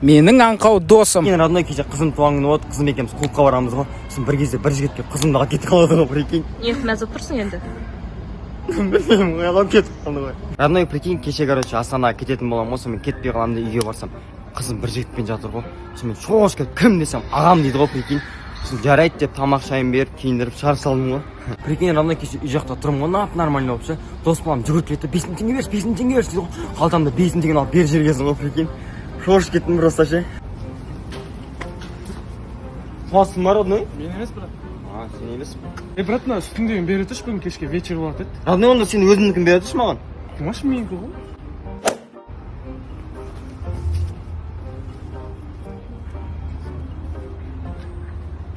Менің аңқау досым. Мен родной кеше қызым туған күні болды, қызым екеуміз клубқа барамыз ғой. Сосын бір кезде бір жігітке қызымды алып кетіп қалады ғой, прикинь. Не мәз болып тұрсың енді? Білмеймін, алып кетіп қалды ғой. Родной, прикинь, кеше короче Астанаға кететін боламын ғой, сонымен кетпей қаламын да үйге барсам, қызым бір жігітпен жатыр ғой. Сонымен шош келіп кім десем, ағам дейді ғой, прикинь. Сосын жарайды деп тамақ шайын беріп, киіндіріп шығарып салдым ғой. Прикинь, родной, кеше үй жақта тұрмын ғой, нормально болып ше. Дос балам жүгіріп кетті, 5000 теңге берші, 5000 теңге берші дейді ғой. Қалтамда 5000 теңгені алып бер жергесін ғой, прикинь. Шош кеттім просто ше. Қуасың ба, родной? Мен емес, брат. Сен емес. Брат, мына үстіңдегін бере тұршы, бүгін кешке вечер болады еді. Родной, онда сен өзіңдікін бере тұршы маған. Маш менікі ғой.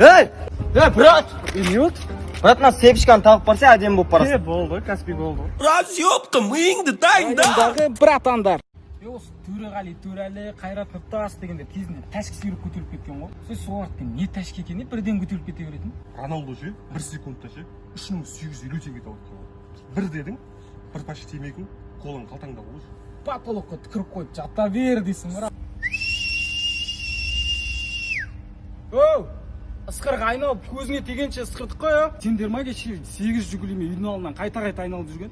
Ей, брат! Не болды? Брат, мына сепішканы тағып барса, әдемі болып барасың. Болды, Каспий болды. Разъебка, миыңды дайында. Братандар. Осы Төреғали, Төрәлі, Қайрат Нұртас дегендер кезінде тәшкі сүйреп көтеріліп кеткен ғой. Сіз солардікі не тәшкі екеніне бірден көтеріліп кете беретін. Роналду ше, 1 секундта ше, 3850 теңге тауып қалды. Бір дедің, бір паш темекі, қолың қалтаңда болшы. Потолокқа түкіріп қойып жата бер дейсің, брат. Оу! Ысқырық айналып көзіңе тегенше ысқырдық қой, а? Сендер ма кеше 8 жүгілеме үйдің алдынан қайта-қайта айналып жүрген?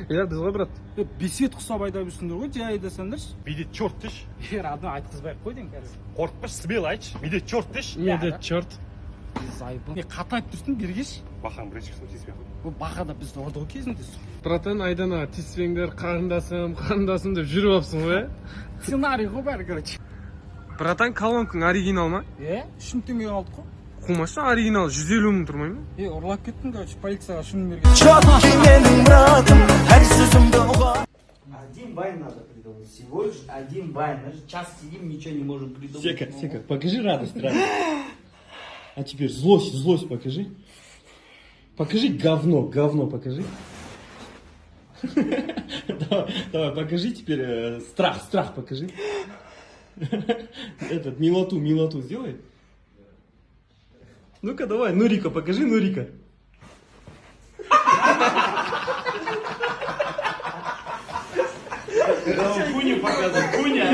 Иә, біз ғой, брат. Бесет құсап айдап жүрсіңдер ғой, жай айдасаңдаршы. Медет черт деші. Радым айтқызбай ақ қой деймін қазір. Қорықпаш, смело айтшы. Медет черт деші. Медет черт. Зайбы. Қата айтып тұрсың, бергеш. Бақаң бірінші қысым тиіспей ақ. Бұл бақада бізді ұрды ғой кезінде. Братан, айдана тиіспеңдер, қарындасым деп жүріп алыпсың ғой, Сценарий ғой бәрі, короче. Братан, колонкаң оригинал ма? 3 мың теңге алдық қой. Қумашы, оригинал 150 мың тұрмай ма? Ұрлап кеттің, короче, полицияға шынын берген. Один бай надо придумать. Всего лишь один бай. Мы же час сидим, ничего не можем придумать. Сека, покажи радость. А теперь злость покажи. Покажи говно покажи. Давай, покажи теперь страх покажи. Этот, милоту сделай. Ну-ка, давай, Нурика, покажи Нурика. Куню показывай, Куня.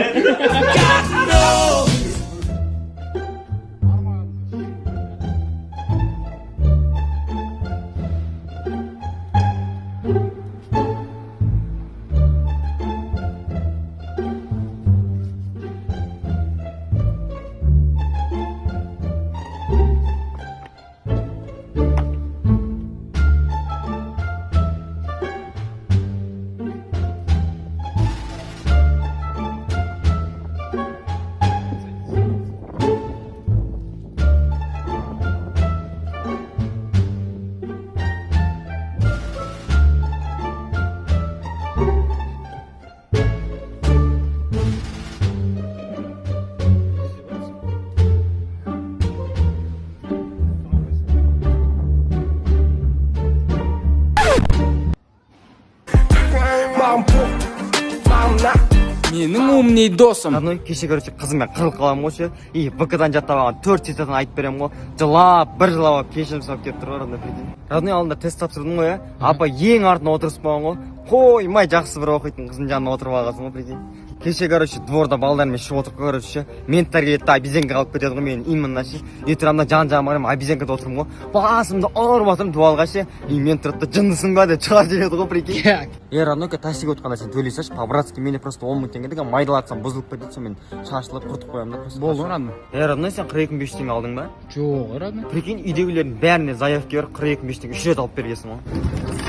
Менің умный досым. Родной, кеше короче қызыммен қырылып қаламын ғой ше. И ВК-дан жаттап алған 4 цитатын айтып беремін ғой. Жылап, бір жылап кешірім сұрап келіп тұр ғой, родной, прикинь. Родной, алдында тест тапсырдым ғой, апа ең артына отырысып болған ғой. Қоймай жақсы бір оқитын қыздың жанына отырып алғансың ғой, прикинь. Кеше короче дворда балдармен шығып отырып короче ше. Мен тәргелетті обезьянка қалып кетеді ғой менің именно ше. И тұрамда жан-жағыма қараймын, обезьянкада отырмын ғой. Басымды ұрып жатырмын дуалға ше. И мен тұрып та жындысың ба деп шығарып жібереді ғой, прикинь. Роднойка таксиге отқанда сен төлейсің, по-братски менде просто 10 мың теңге деген майдалатсам бұзылып кетеді, сонымен шашылып құртып қоямын да. Болды, Родной. Родной, сен 42 теңге алдың ба? Жоқ, Родной. Прикинь, үйдегілердің бәріне заявка беріп 42 теңге 3 рет алып бергенсің ғой.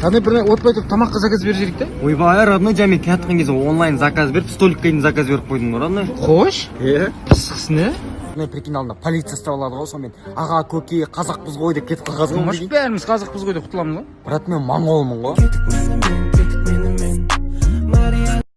Родной, бір отпай тұрып тамаққа заказ беру керек те? Ойбай, Родной, жай мен келатқан кезде онлайн заказ беріп, столикқа дейін заказ беріп қойдың ғой, Родной. Қош? Пысықсың, е? Родной, прикинь, алдында полиция ұстап алады ғой, сонымен аға, көке, қазақпыз ғой деп кетіп қалғансың ғой. Бәріміз қазақпыз ғой деп құтыламыз ғой. Брат, мен моңғолмын ғой.